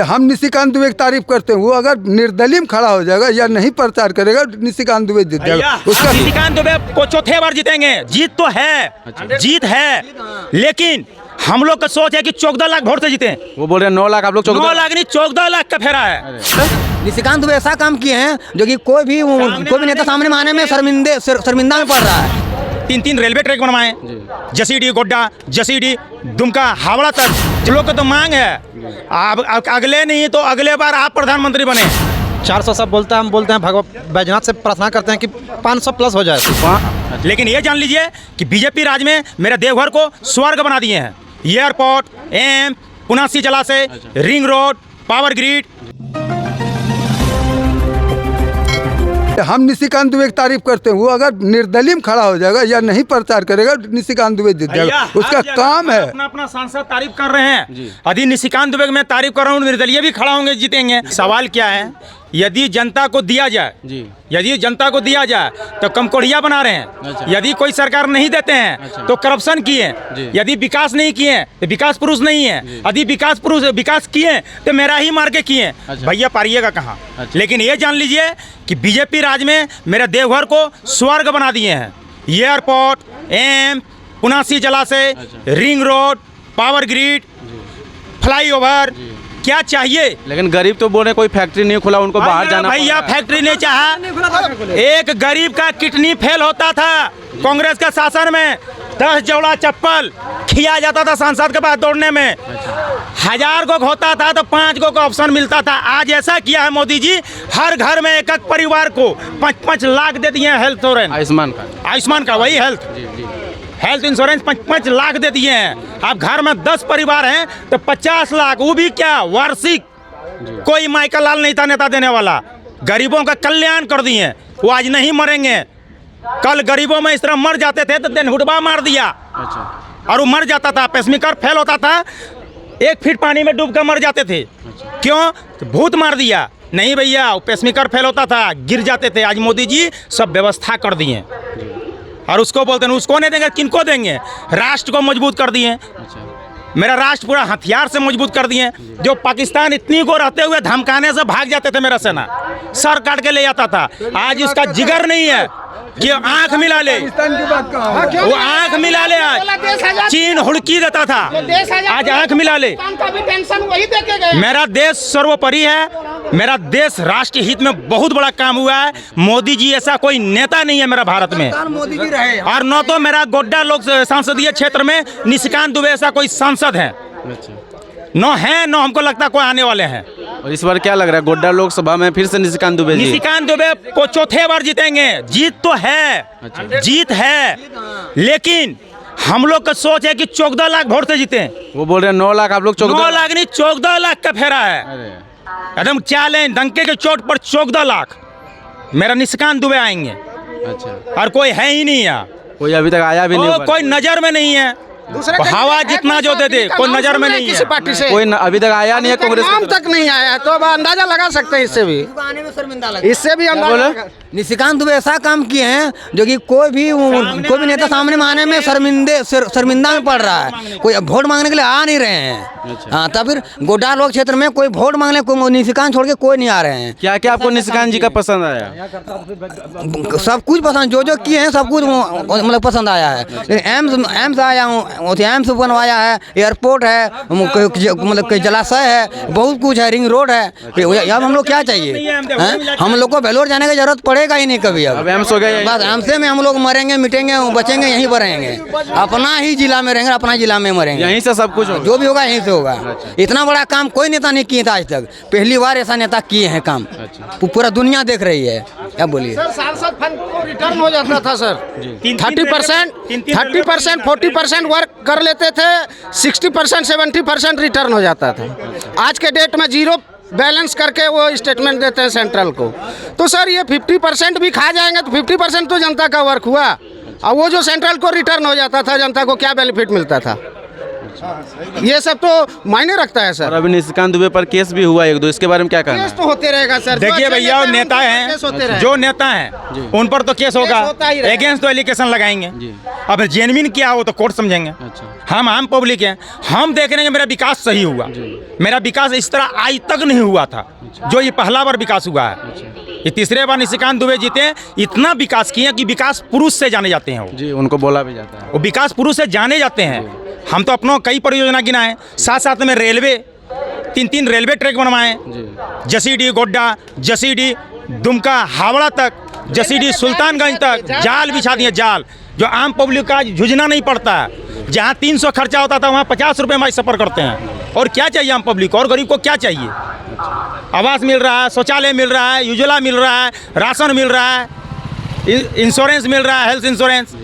हम निशिकांत दुबे की तारीफ करते हैं। वो अगर निर्दलीय में खड़ा हो जाएगा या नहीं प्रचार करेगा, निशिकांत दुबे जीत जाएगा। उसका निशिकांत दुबे को चौथे बार जीतेंगे। जीत तो है, जीत है, लेकिन हम लोग का सोच है कि 14 लाख वोट से जीते। वो बोल रहे हैं 9 लाख, आप लोग 9 लाख नहीं 14 लाख का फेरा है। निशिकांत दुबे ऐसा काम किए हैं जो कि कोई भी नेता सामने आने में शर्मिंदा में पड़ रहा है। 3 रेलवे ट्रैक बनवाए, जसीडी गोड्डा, जसीडी दुमका, हावड़ा तक। लोग को तो मांग है, अब अगले नहीं तो अगले बार आप प्रधानमंत्री बने। 400 सब बोलता है, हम बोलते हैं भगवान बैजनाथ से प्रार्थना करते हैं कि 500 प्लस हो जाए। लेकिन ये जान लीजिए कि बीजेपी राज में मेरे देवघर को स्वर्ग बना दिए हैं। एयरपोर्ट, एम्स, पुनासी जलाशय, रिंग रोड, पावर ग्रिड। हम निशिकांत दुबे की तारीफ करते हैं। वो अगर निर्दलीय में खड़ा हो जाएगा या नहीं प्रचार करेगा, निशिकांत दुबे जीत जाएगा। उसका काम है। अपना सांसद तारीफ कर रहे हैं। यदि निशिकांत दुबे मैं तारीफ कर रहा हूँ, निर्दलीय भी खड़ा होंगे, जीतेंगे। सवाल क्या है, यदि जनता को दिया जाए, यदि जनता को दिया जाए तो कमकोढ़िया बना रहे हैं। यदि कोई सरकार नहीं देते हैं तो करप्शन किए। यदि विकास नहीं किए तो विकास पुरुष नहीं है। यदि विकास किए तो मेरा ही मार के किए। भैया पारिएगा कहाँ। लेकिन ये जान लीजिए कि बीजेपी राज में मेरे देवघर को स्वर्ग बना दिए हैं। एयरपोर्ट, एम्स, पुनासी जलाशय, ring road, power grid, flyover, क्या चाहिए। लेकिन गरीब तो बोल रहे कोई फैक्ट्री नहीं खुला, उनको बाहर जाना। भैया फैक्ट्री नहीं चाहा। एक गरीब का किडनी फेल होता था कांग्रेस के शासन में, 10 जोड़ा चप्पल खिया जाता था सांसद के पास दौड़ने में। 1000 को होता था तो 5 को ऑप्शन मिलता था। आज ऐसा किया है मोदी जी, हर घर में एक परिवार को 5-5 लाख दे दिए हैं हेल्थ इंश्योरेंस। आयुष्मान का वही हेल्थ इंश्योरेंस 5-5 लाख दे दिए हैं। अब घर में 10 परिवार हैं तो 50 लाख, वो भी क्या वार्षिक। कोई माइकल लाल नहीं था नेता देने वाला। गरीबों का कल्याण कर दिए। वो आज नहीं मरेंगे। कल गरीबों में इस तरह मर जाते थे तो हुडबा मार दिया। और वो मर जाता था, पेसमेकर फेल होता था, 1 फीट पानी में डूब कर मर जाते थे। क्यों? तो भूत मार दिया। नहीं भैया, पेसमेकर फेल होता था, गिर जाते थे। आज मोदी जी सब व्यवस्था कर दिए और उसको बोलते हैं उसको नहीं देंगे, किनको देंगे। राष्ट्र को मजबूत कर दिए। मेरा राष्ट्र पूरा हथियार से मजबूत कर दिए। जो पाकिस्तान इतनी को रहते हुए धमकाने से भाग जाते थे, मेरा सेना सर काट के ले जाता था। आज उसका जिगर नहीं है कि आंख मिला ले। वो आंख मिला ले। आज चीन हुड़की देता था, आज आंख मिला ले। मेरा देश सर्वोपरि है। मेरा देश राष्ट्र हित में बहुत बड़ा काम हुआ है। मोदी जी ऐसा कोई नेता नहीं है मेरा भारत में। मोदी जी रहे और न तो मेरा गोड्डा लोक संसदीय क्षेत्र में निशिकांत दुबे ऐसा कोई सांसद है, न है, न हमको लगता कोई आने वाले हैं। और इस बार क्या लग रहा है, गोड्डा लोकसभा में फिर से निशिकांत दुबे जी? निशिकांत दुबे को चौथे बार जीतेंगे। जीत तो है, जीत है, लेकिन हम लोग का सोच है कि 14 लाख वोट से जीते। वो बोल रहे हैं 9 लाख, आप लोग 9 लाख नहीं 14 लाख का फेरा है। एकदम चैलेंज, डंके के चोट पर 14 लाख मेरा निशिकांत दुबे आएंगे। और कोई है ही नहीं यहाँ, कोई अभी तक आया भी नहीं। कोई नजर में नहीं है। हवा जितना जो दे दे, कोई नजर में नहीं है। पार्टी से कोई अभी तक आया नहीं है कांग्रेस नाम तक नहीं आया है, तो अब अंदाजा लगा सकते हैं। इससे भी अंदाजा। निशिकांत दुबे ऐसा काम किए हैं जो कि कोई भी नेता सामने आने में शर्मिंदा में पड़ रहा है। कोई वोट मांगने के लिए आ नहीं रहे हैं। हाँ, तब फिर गोड्डा लोक क्षेत्र में कोई वोट मांगने को निशिकांत छोड़ के कोई नहीं आ रहे हैं। क्या क्या आपको निशिकांत जी का पसंद आया? सब कुछ पसंद, जो किए हैं सब कुछ मतलब पसंद आया है। एम्स आया हूँ, एम्स बनवाया है, एयरपोर्ट है, मतलब जलाशय है, बहुत कुछ है, रिंग रोड है। अब हम लोग क्या चाहिए? हम लोग को बेलोर जाने की जरूरत पड़ेगा ही नहीं कभी। अब एम्स हो गया, बस एम्स में हम लोग मरेंगे, मिटेंगे, बचेंगे, यहीं पर रहेंगे। अपना ही जिला में रहेंगे, अपना जिला में मरेंगे। यहीं से सब कुछ होगा। जो भी होगा यहीं से होगा। इतना बड़ा काम कोई नेता नहीं किया था आज तक। पहली बार ऐसा नेता किए हैं काम। पूरा दुनिया देख रही है। क्या बोलिए? सांसद फंड को रिटर्न हो जाता था सर। 30%, 40% वर्क कर लेते थे, 60%, 70% रिटर्न हो जाता था। आज के डेट में 0 बैलेंस करके वो स्टेटमेंट देते हैं सेंट्रल को। तो सर ये 50% भी खा जाएंगे तो 50% तो जनता का वर्क हुआ। और वो जो सेंट्रल को रिटर्न हो जाता था, जनता को क्या बेनिफिट मिलता था? ये सब तो मायने रखता है और सर। अभी निशिकांत दुबे पर केस भी हुआ एक दो, इसके बारे में क्या कहना केस है? तो होते रहेगा सर। देखिए भैया, नेता हैं, केस होते रहेगा। जो नेता हैं उन पर तो केस होगा, होता ही रहेगा। अगेंस्ट तो एलिगेशन लगाएंगे। जी। अब जेन्युइन क्या हो तो कोर्ट समझेंगे। अच्छा। हम आम पब्लिक हैं, हम देख रहे हैं कि मेरा विकास सही हुआ। मेरा विकास इस तरह आज तक नहीं हुआ था जो ये पहला बार विकास हुआ है। ये तीसरे बार निशिकांत दुबे जीते, इतना विकास किए कि विकास पुरुष से जाने जाते हैं। जी, उनको बोला भी जाता है। वो विकास पुरुष से जाने जाते हैं। हम तो अपनों कई परियोजना गिनाए, साथ साथ में रेलवे, 3 रेलवे ट्रैक बनवाए, जसीडी गोड्डा, जसीडी दुमका हावड़ा तक, जसीडी सुल्तानगंज तक जाल बिछा दिए, जाल जो आम पब्लिक का झुझना नहीं पड़ता है। जहाँ 300 खर्चा होता था वहाँ 50 रुपये में सफ़र करते हैं। और क्या चाहिए आम पब्लिक को और गरीब को क्या चाहिए? आवास मिल रहा है, शौचालय मिल रहा है, उज्ज्वला मिल रहा है, राशन मिल रहा है, इंश्योरेंस मिल रहा है, हेल्थ इंश्योरेंस,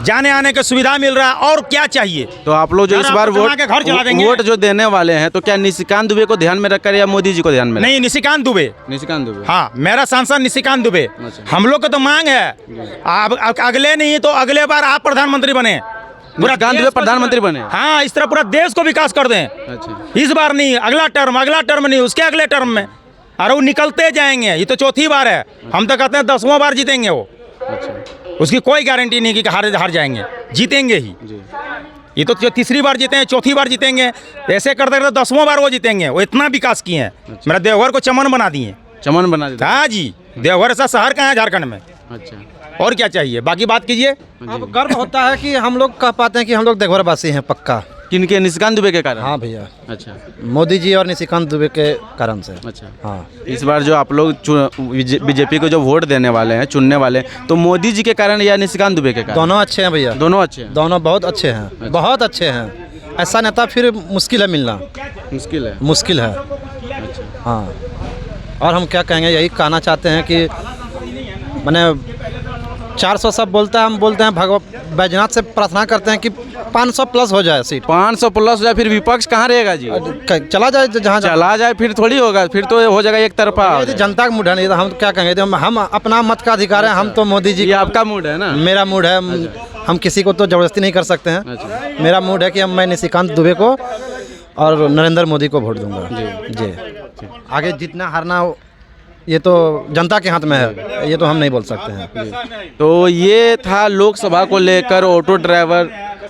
जाने आने की सुविधा मिल रहा है, और क्या चाहिए? तो आप लोग जो इस बार वोट जो देने वाले हैं, तो क्या निशिकांत दुबे को ध्यान में रखकर या मोदी जी को ध्यान में? नहीं, निशिकांत दुबे। निशिकांत दुबे, हाँ, मेरा सांसद निशिकांत दुबे। हम लोग को तो मांग है, आप अगले नहीं तो अगले बार आप प्रधानमंत्री बने, निशिकांत दुबे प्रधानमंत्री बने। हाँ, इस तरह पूरा देश को विकास कर दें। अच्छा। इस बार नहीं, अगला टर्म नहीं, उसके अगले टर्म में। अरे वो निकलते जाएंगे, ये तो चौथी बार है। हम तो कहते हैं 10वां बार जीतेंगे वो। अच्छा। उसकी कोई गारंटी नहीं कि हार जाएंगे, जीतेंगे ही। ये तो तीसरी बार जीते हैं, चौथी बार जीतेंगे, ऐसे करते करते 10वां बार वो जीतेंगे। वो इतना विकास किए हैं, मेरा देवघर को चमन बना दिए। चमन बना देता। हाँ जी, देवघर ऐसा शहर कहाँ है झारखंड में? अच्छा। और क्या चाहिए? बाकी बात कीजिए। अब गर्व होता है कि हम लोग कह पाते हैं कि हम लोग देवघर वासी हैं पक्का। किनके? निशिकांत दुबे के कारण? हाँ भैया, अच्छा। मोदी जी और निशिकांत दुबे के कारण से। अच्छा। हाँ, इस बार जो आप लोग बीजेपी को जो वोट देने वाले हैं, चुनने वाले हैं, तो मोदी जी के कारण या निशिकांत दुबे के कारण? दोनों अच्छे हैं भैया, दोनों अच्छे हैं। दोनों बहुत अच्छे हैं, बहुत अच्छे हैं। ऐसा नेता फिर मुश्किल है मिलना, मुश्किल है। मुश्किल है। हाँ, और हम क्या कहेंगे, यही कहना चाहते हैं कि मैंने 400 सब बोलता है, हम बोलते हैं बैजनाथ से प्रार्थना करते हैं कि 500 प्लस हो जाए सीट। 500 प्लस हो जाए, फिर विपक्ष कहाँ रहेगा जी? चला जाए जहाँ चला जाए, फिर थोड़ी होगा, फिर तो हो जाएगा एक तरफा। जनता का मूड है नहीं तो हम क्या कहेंगे? हम अपना मत का अधिकार है, हम तो मोदी जी। ये आपका मूड है ना? मेरा मूड है। हम किसी को तो जबरदस्ती नहीं कर सकते हैं। मेरा मूड है कि मैं निशिकांत दुबे को और नरेंद्र मोदी को वोट दूंगा। जी। आगे जितना हारना ये तो जनता के हाथ में है, ये तो हम नहीं बोल सकते हैं। तो ये था लोकसभा को लेकर ऑटो ड्राइवर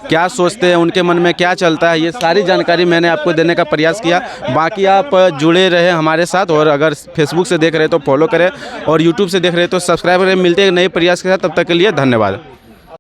क्या सोचते हैं, उनके मन में क्या चलता है, ये सारी जानकारी मैंने आपको देने का प्रयास किया। बाकी आप जुड़े रहे हमारे साथ, और अगर फेसबुक से देख रहे हैं तो फॉलो करें, और यूट्यूब से देख रहे हैं तो सब्सक्राइब करें। मिलते हैं नए प्रयास के साथ, तब तक के लिए धन्यवाद।